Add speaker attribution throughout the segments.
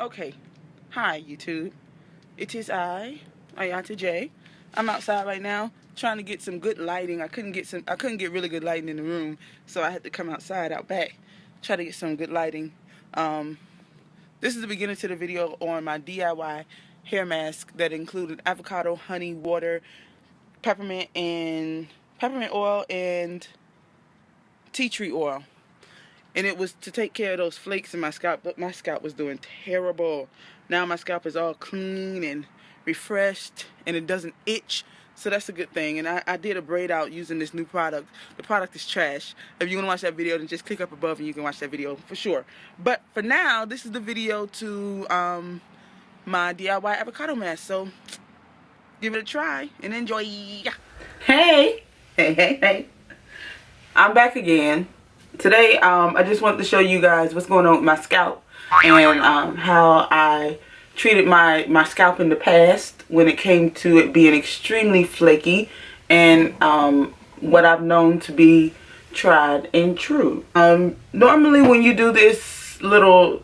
Speaker 1: Okay, hi YouTube. It is I, Ayata J. I'm outside right now trying to get some good lighting. I couldn't get really good lighting in the room, so I had to come outside out back, try to get some good lighting. This is the beginning to the video on my DIY hair mask that included avocado, honey, water, peppermint oil, and tea tree oil. And it was to take care of those flakes in my scalp, but my scalp was doing terrible. Now my scalp is all clean and refreshed, and it doesn't itch, so that's a good thing. And I did a braid out using this new product. The product is trash. If you want to watch that video, then just click up above and you can watch that video for sure. But for now, this is the video to my DIY avocado mask, so give it a try and enjoy. Hey, hey. I'm back again. Today, I just wanted to show you guys what's going on with my scalp and how I treated my scalp in the past when it came to it being extremely flaky, and what I've known to be tried and true. Normally when you do this little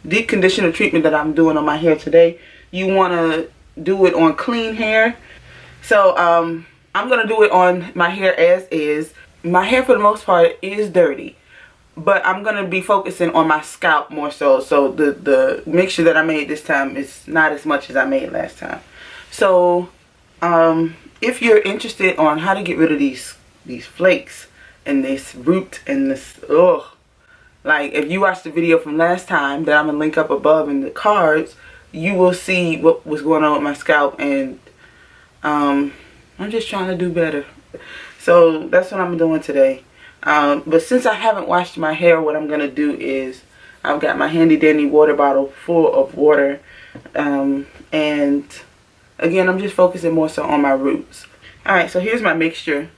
Speaker 1: deep conditioner treatment that I'm doing on my hair today, you want to do it on clean hair. So I'm going to do it on my hair as is. My hair for the most part is dirty, but I'm going to be focusing on my scalp more so. So the mixture that I made this time is not as much as I made last time. So if you're interested on how to get rid of these flakes and this root and this, like if you watched the video from last time that I'm going to link up above in the cards, you will see what was going on with my scalp, and I'm just trying to do better. So that's what I'm doing today. But since I haven't washed my hair, what I'm going to do is I've got my handy dandy water bottle full of water. And again, I'm just focusing more so on my roots. Alright, so here's my mixture.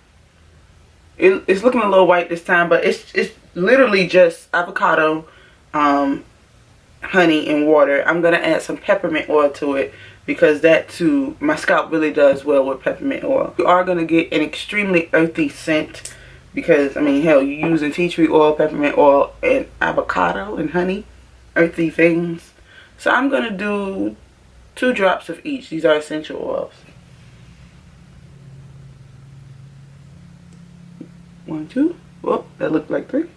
Speaker 1: It's looking a little white this time, but it's literally just avocado, honey, and water. I'm going to add some peppermint oil to it, because that too, my scalp really does well with peppermint oil. You are going to get an extremely earthy scent because, I mean, hell, you're using tea tree oil, peppermint oil, and avocado and honey. Earthy things. So I'm going to do 2 drops of each. These are essential oils. 1, 2. Whoop, that looked like 3.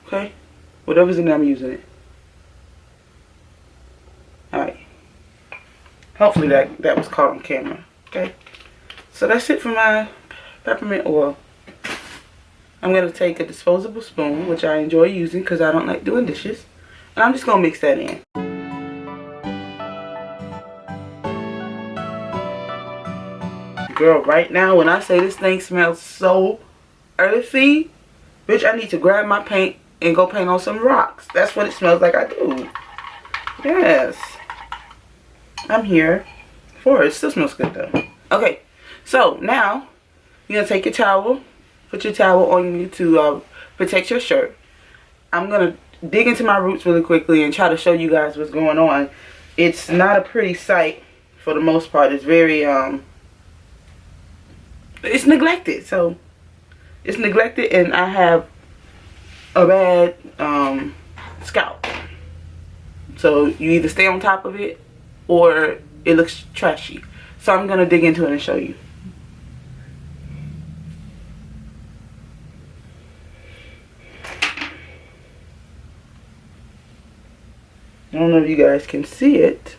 Speaker 1: Okay. Whatever's in there, I'm using it. Alright. Hopefully that was caught on camera. Okay. So that's it for my peppermint oil. I'm going to take a disposable spoon, which I enjoy using because I don't like doing dishes. And I'm just going to mix that in. Girl, right now when I say this thing smells so earthy, bitch, I need to grab my paint and go paint on some rocks. That's what it smells like I do. Yes. I'm here for it. It still smells good though. Okay, so now you're going to take your towel, put your towel on you to protect your shirt. I'm going to dig into my roots really quickly and try to show you guys what's going on. It's not a pretty sight for the most part. It's very, it's neglected. So, it's neglected, and I have a bad scalp. So, you either stay on top of it or it looks trashy. So I'm going to dig into it and show you. I don't know if you guys can see it.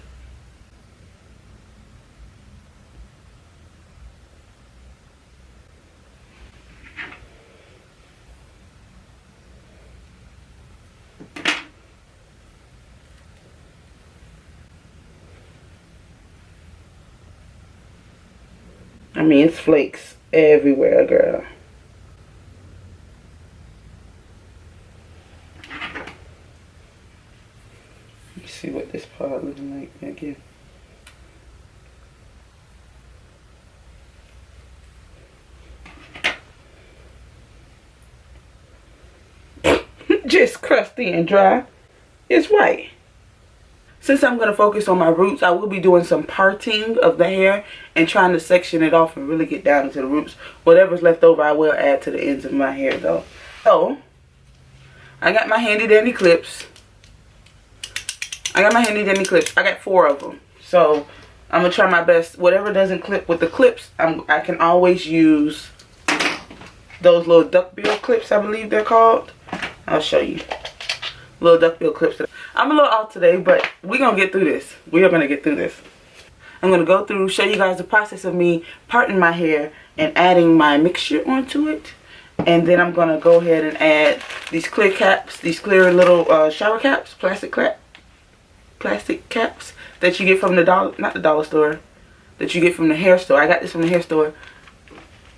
Speaker 1: I mean, it's flakes everywhere, girl. Let's see what this part looks like again. Just crusty and dry. It's white. Since I'm going to focus on my roots, I will be doing some parting of the hair and trying to section it off and really get down into the roots. Whatever's left over, I will add to the ends of my hair though. So, I got my handy dandy clips. I got 4 of them. So I'm going to try my best. Whatever doesn't clip with the clips, I can always use those little duckbill clips, I believe they're called. I'll show you. Little duckbill clips. I'm a little off today, but we're going to get through this. We are going to get through this. I'm going to go through, show you guys the process of me parting my hair and adding my mixture onto it. And then I'm going to go ahead and add these clear caps, these clear little shower caps, plastic caps that you get from the not the dollar store, that you get from the hair store. I got this from the hair store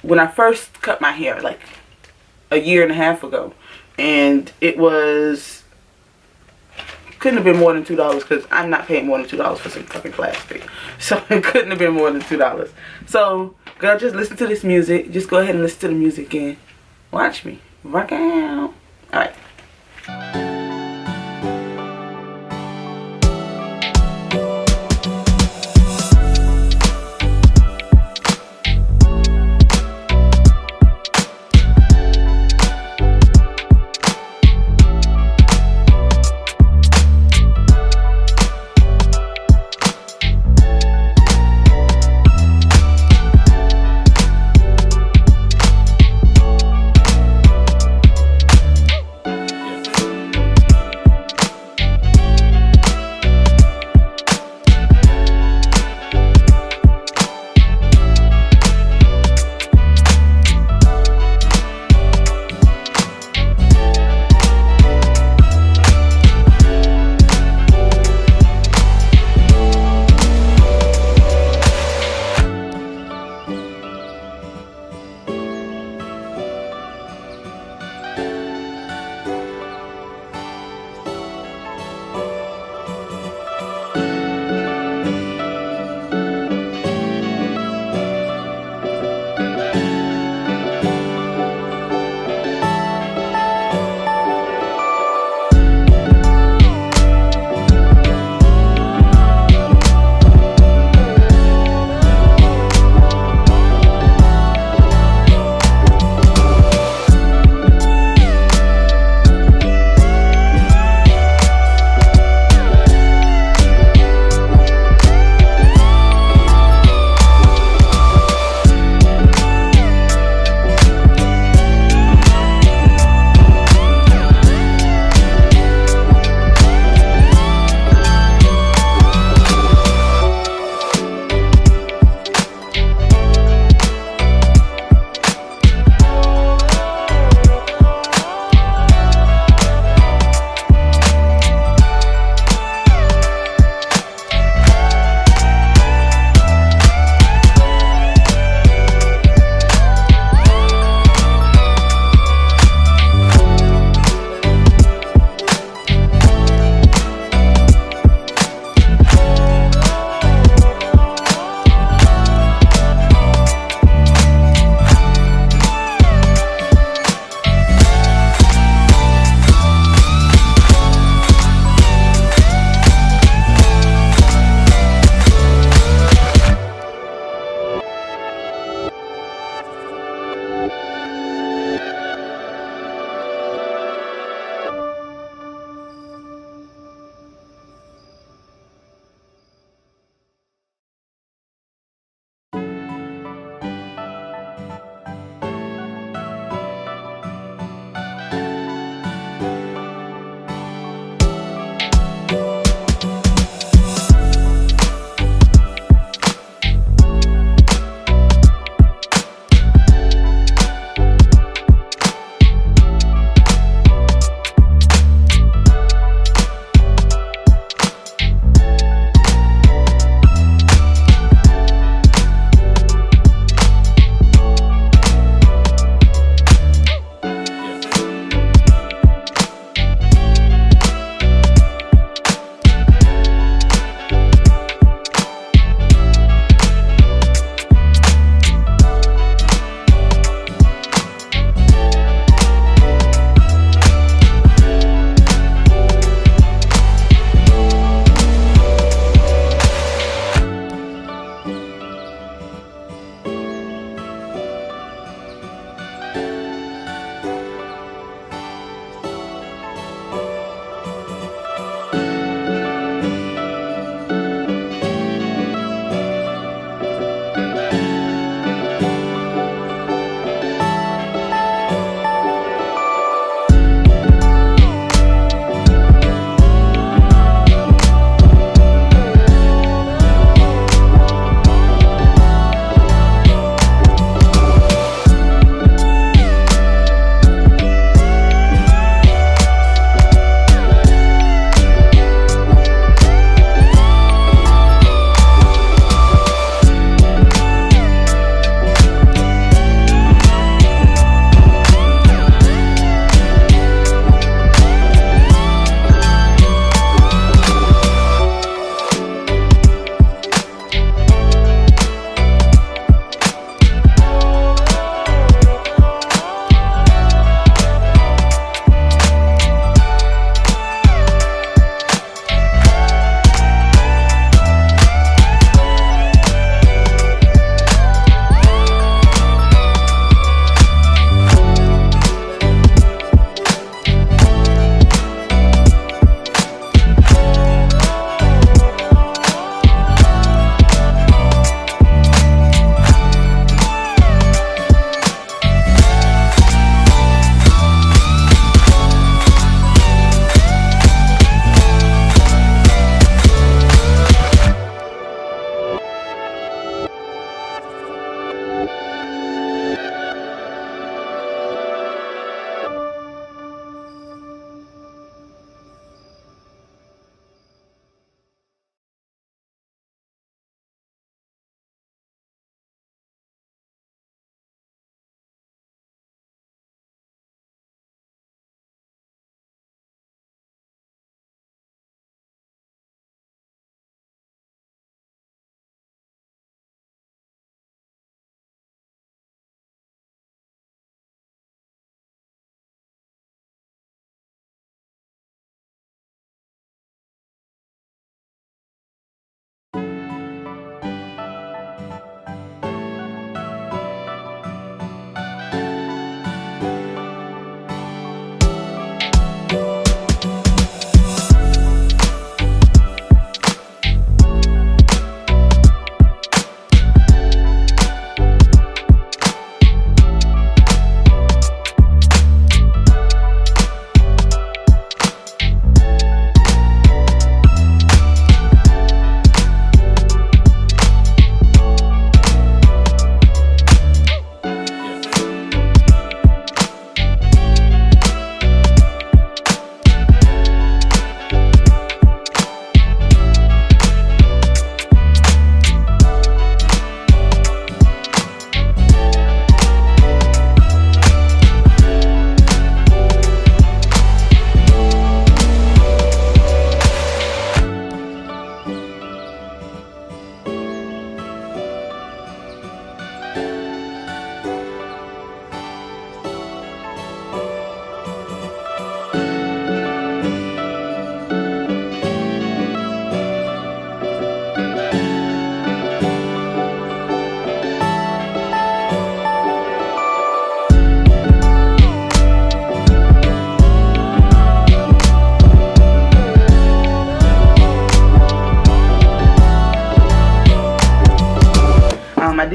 Speaker 1: when I first cut my hair, like a year and a half ago. And it was, couldn't have been more than $2 because I'm not paying more than $2 for some fucking plastic. So it couldn't have been more than $2. So, girl, just listen to this music. Just go ahead and listen to the music and watch me rock out. Alright.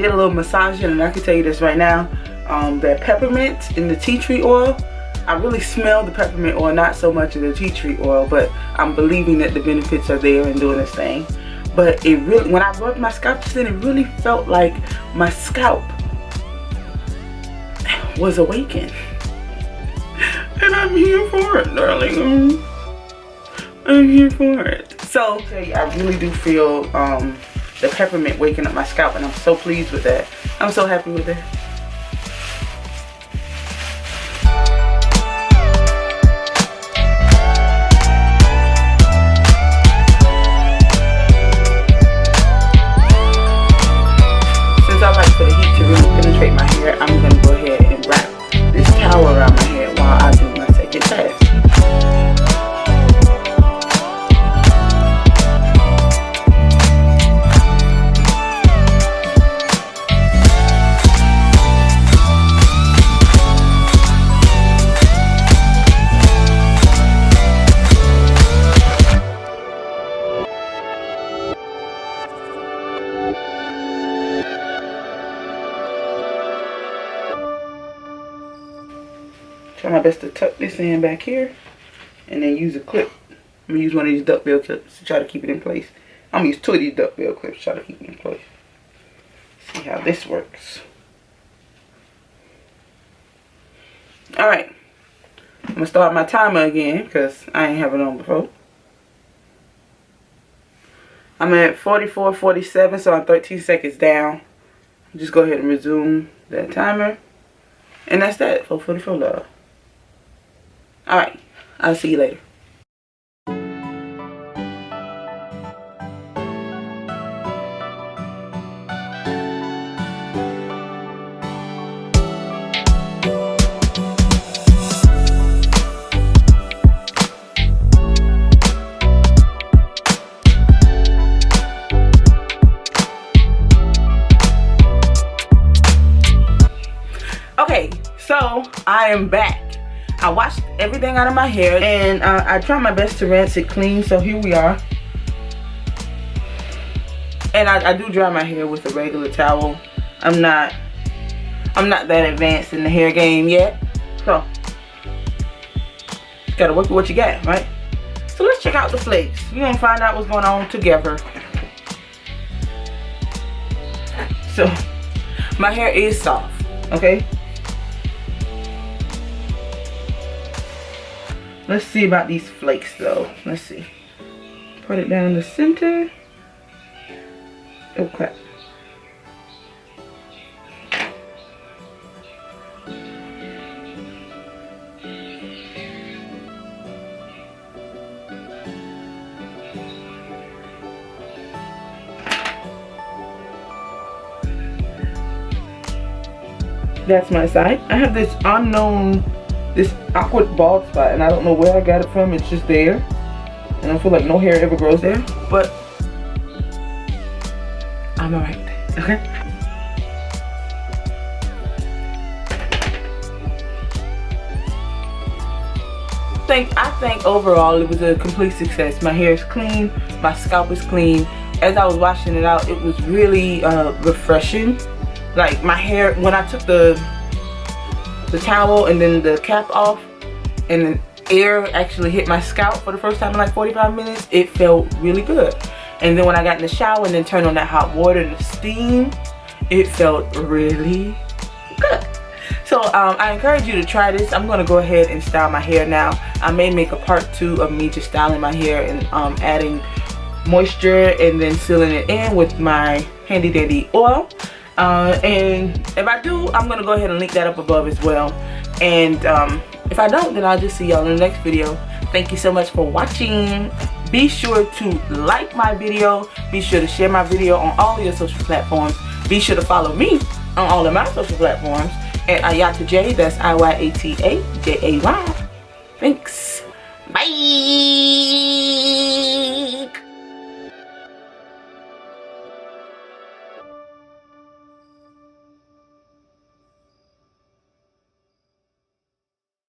Speaker 1: did a little massaging, and I can tell you this right now, that peppermint and the tea tree oil, I really smell the peppermint oil, not so much of the tea tree oil, but I'm believing that the benefits are there in doing this thing. But it really, when I rubbed my scalp just then, it really felt like my scalp was awakened. And I'm here for it, darling. I'm here for it. So I really do feel the peppermint waking up my scalp, and I'm so pleased with that. I'm so happy with that. Since I like for the heat to really penetrate my hair, I'm going to go ahead and wrap this towel around my head while I do my second pass. Try my best to tuck this in back here and then use a clip. I'm gonna use one of these duckbill clips to try to keep it in place. I'm gonna use 2 of these duckbill clips to try to keep it in place. See how this works. Alright. I'm gonna start my timer again because I ain't have it on before. I'm at 44:47, so I'm 13 seconds down. Just go ahead and resume that timer. And that's that for 44 love. Alright, I'll see you later. Okay, so I am back. I washed everything out of my hair, and I tried my best to rinse it clean, so here we are. And I do dry my hair with a regular towel. I'm not that advanced in the hair game yet, so you gotta work with what you got, right? So let's check out the flakes. We're gonna find out what's going on together. So my hair is soft, okay? Let's see about these flakes though. Let's see. Put it down the center. Okay. That's my side. I have this awkward bald spot, and I don't know where I got it from. It's just there, and I feel like no hair ever grows there, but I'm alright with that, okay? I think overall it was a complete success. My hair is clean, my scalp is clean. As I was washing it out, it was really refreshing. Like my hair, when I took the towel and then the cap off, and then air actually hit my scalp for the first time in like 45 minutes, it felt really good. And then when I got in the shower and then turned on that hot water and the steam, it felt really good. So I encourage you to try this. I'm gonna go ahead and style my hair now. I may make a part 2 of me just styling my hair and adding moisture and then sealing it in with my handy dandy oil. And if I do, I'm gonna go ahead and link that up above as well. And if I don't, then I'll just see y'all in the next video. Thank you so much for watching. Be sure to like my video. Be sure to share my video on all your social platforms. Be sure to follow me on all of my social platforms at Ayata J. That's IYATAJAY. Thanks. Bye.